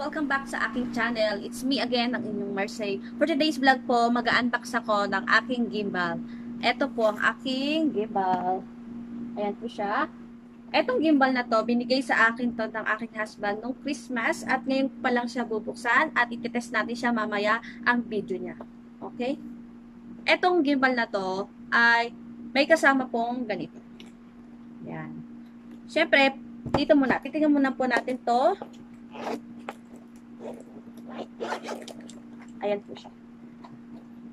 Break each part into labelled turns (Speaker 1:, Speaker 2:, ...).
Speaker 1: Welcome back sa aking channel. It's me again, ang inyong Marseille. For today's vlog po, mag-unbox ako ng aking gimbal. Ito po ang aking gimbal. Ayan po siya. Etong gimbal na to, binigay sa akin to ng aking husband nung Christmas at ngayon pa lang siya bubuksan at ititest natin siya mamaya ang video niya. Okay? Etong gimbal na to ay may kasama pong ganito. Ayan. Siyempre, dito muna. Titingnan muna po natin to. Ayan po siya.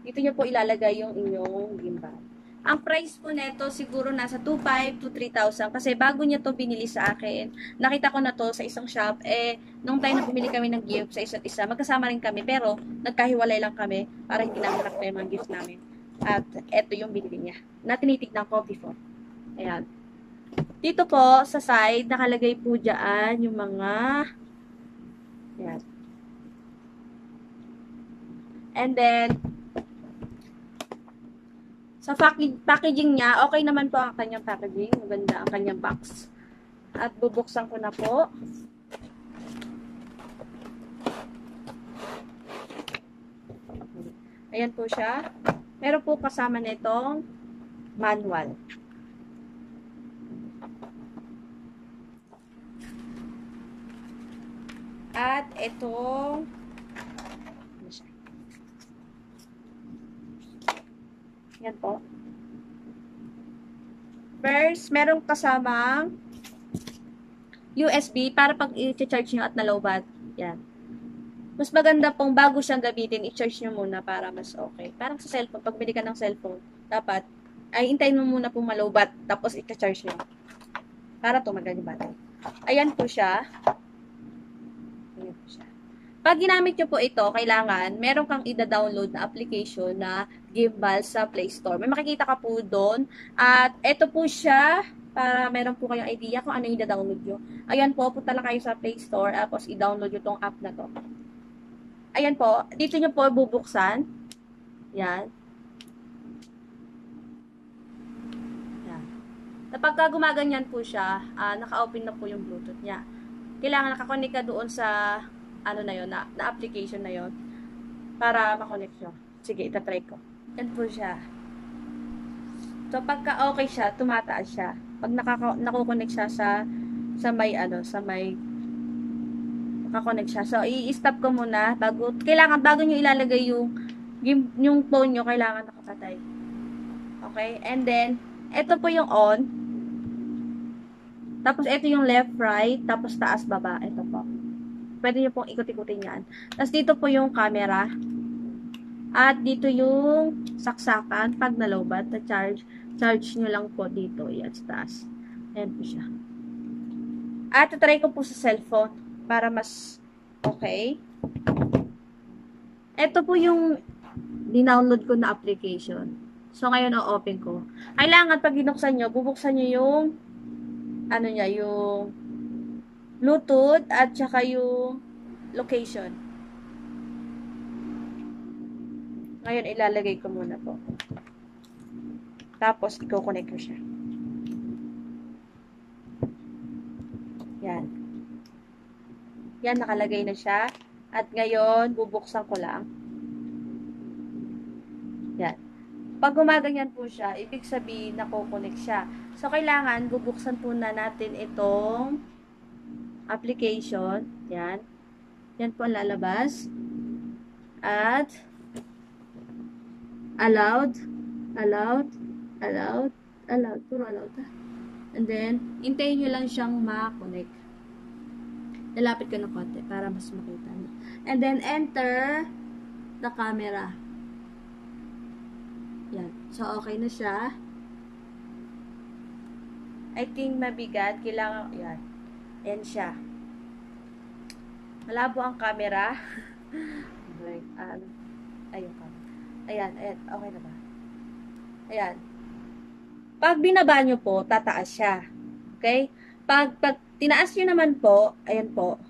Speaker 1: Dito nyo po ilalagay yung inyong gimbal. Ang price po neto siguro nasa 2,500 to 3,000 kasi bago niya to binili sa akin. Nakita ko na to sa isang shop. Nung time na bumili kami ng gift sa isa't isa, magkasama rin kami pero nagkahiwalay lang kami para hindi namin nakita yung mga gift namin. At eto yung binili niya. Na tinitignan ko before. Ayan. Dito po sa side, nakalagay po dyan yung mga ayan. And then, sa packaging niya, okay naman po ang kanyang packaging. Maganda ang kanyang box. At bubuksan ko na po. Ayan po siya. Meron po kasama nitong manual. At itong yan po. First, merong kasamang USB para pag i-charge nyo at nalobat. Yan. Mas maganda pong bago siyang gamitin, i-charge nyo muna para mas okay. Parang sa cellphone, pag bili ka ng cellphone, dapat, ay hintayin mo muna pong malobat, tapos i-charge nyo. Para tumagal yung battery. Ayan po siya. Ayan po siya. Pag ginamit nyo po ito, kailangan, meron kang ida-download na application na gimbal sa Play Store. May makikita ka po doon. At ito po siya, para meron po kayong idea kung ano yung ida-download nyo. Ayan po, punta lang kayo sa Play Store, tapos i-download nyo tong app na to. Ayan po, dito nyo po bubuksan. Yan. Yan. Kapag gumaganyan po siya, naka-open na po yung Bluetooth niya. Kailangan nakakonect ka doon sa ano na yon na application na yon para makonect nyo. Sige, itatry ko. Yan po siya. So, pagka okay siya, tumataas siya. Pag nakukonect siya sa may nakakonect siya. So, i-stop ko muna bago nyo ilalagay yung phone nyo, kailangan nakapatay. Okay? And then, ito po yung on. Tapos, ito yung left, right. Tapos, taas, baba. Ito po. Pwede nyo pong ikot-ikutin yan. Tapos dito po yung camera. At dito yung saksakan. Pag nalobat na charge nyo lang po dito. Yan sa taas. Ayan po siya. At try ko po sa cellphone para mas okay. Ito po yung dinownload ko na application. So ngayon o-open ko. Kailangan pag binuksan nyo, bubuksan nyo yung ano niya, yung Bluetooth at saka yung location. Ngayon, ilalagay ko muna po. Tapos, i-connect ko siya. Yan. Yan, nakalagay na siya. At ngayon, bubuksan ko lang. Yan. Pag gumaganyan po siya, ibig sabihin, nako-connect siya. So, kailangan, bubuksan po na natin itong application. Yan. Yan po ang lalabas. At allowed. Puro allowed. And then, hintayin nyo lang siyang ma-connect. Lalapit ko ng konti para mas makita nyo. And then, enter the camera. Yan. So, okay na siya. I think mabigat. Kailangan, yan. Ayan siya. Malabo ang camera. Ayun ka. Ayan. Okay na ba? Ayan. Pag binaba nyo po, tataas siya. Okay? Pag tinaas nyo naman po, ayan po.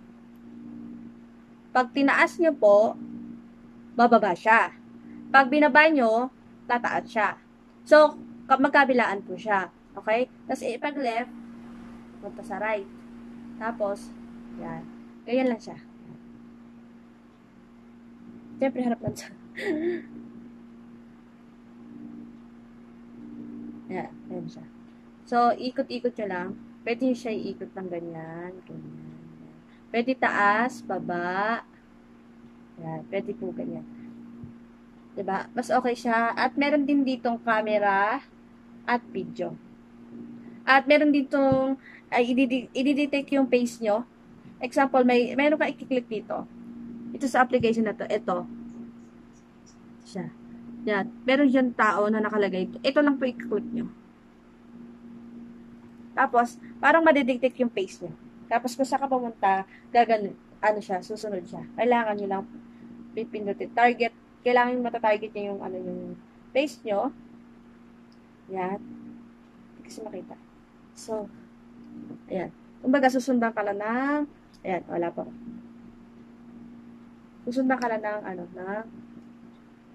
Speaker 1: Pag tinaas nyo po, bababa siya. Pag binaba nyo, tataas siya. So, magkabilaan po siya. Okay? Tapos, pag left, punta sa right. Tapos, yan. Ganyan lang siya. Siyempre, harap lang siya. Ayan, ayan siya. So, ikot-ikot nyo lang. Pwede siya iikot ng ganyan, ganyan. Pwede taas, baba. Ayan, pwede po ganyan. Diba? Mas okay siya. At meron din ditong camera at video. At meron ditong i-detect yung face nyo. Example, meron ka i-click dito. Ito sa application na to. Ito. Siya. Yan. Meron dyan tao na nakalagay. Ito lang po i-click nyo. Tapos, parang madidetect yung face nyo. Tapos, kung saan ka pumunta, ano siya, susunod siya. Kailangan nyo lang pipindutin. Target. Kailangan yung matatarget nyo yung, yung face nyo. Yan. Hindi kasi makita. So, ayan. Kumbaga, susundan ka lang ng, ayan, wala pa. Susundan ka lang ng,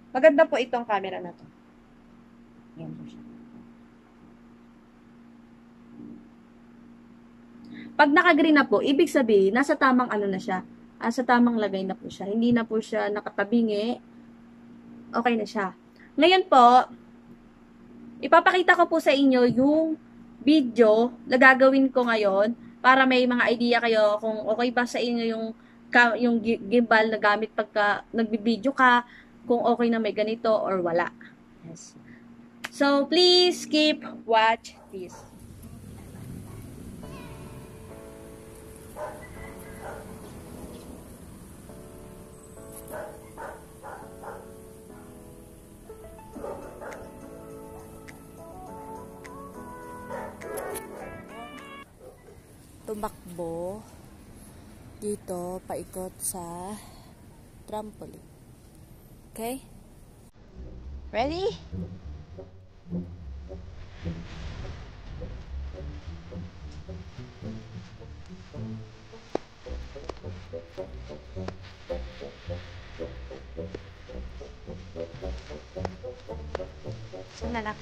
Speaker 1: maganda po itong camera na to. Ayan po siya. Pag naka-green na po, ibig sabihin, nasa tamang na siya. Sa tamang lagay na po siya. Hindi na po siya nakatabingi. Okay na siya. Ngayon po, ipapakita ko po sa inyo yung video na gagawin ko ngayon para may mga idea kayo kung okay ba sa inyo yung gimbal na gamit pagka nagbibideo ka, kung okay na may ganito or wala. Yes. So, please keep watch this. Tumakbo dito paikot sa trampoline. Okay? Ready? Saan na?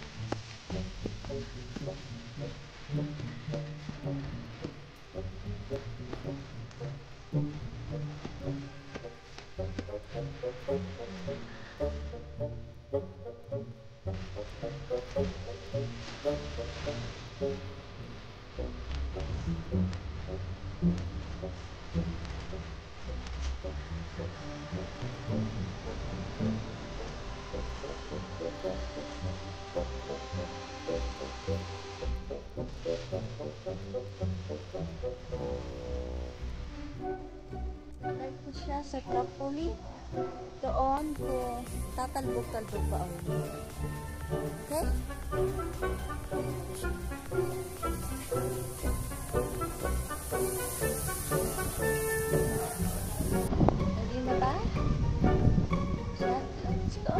Speaker 1: Ito siya sa trampoline. Doon kung tatalbog-talbog pa ako. Okay? Ready na ba? Let's go!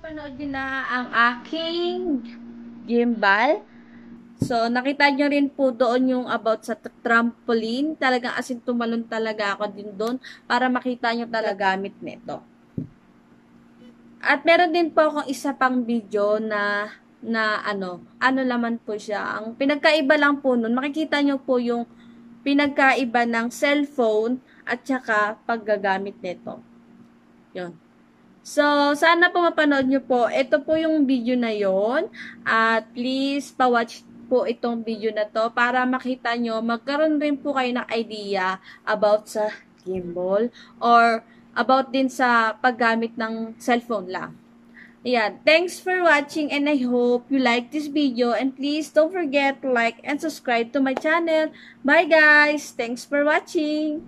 Speaker 1: Napanood nyo na ang aking gimbal. So, nakita nyo rin po doon yung about sa trampoline. Talagang as in tumalon talaga ako din doon para makita nyo talaga gamit nito. At meron din po akong isa pang video na ano naman po siya. Ang pinagkaiba lang po nun, makikita nyo po yung pinagkaiba ng cellphone at saka paggagamit nito. Yun. So, sana po mapanood nyo po. Ito po yung video na yon. At please, pa-watch po itong video na to para makita nyo, magkaroon rin po kayo ng idea about sa gimbal or about din sa paggamit ng cellphone lang. Ayan. Thanks for watching and I hope you like this video and please don't forget to like and subscribe to my channel. Bye guys! Thanks for watching!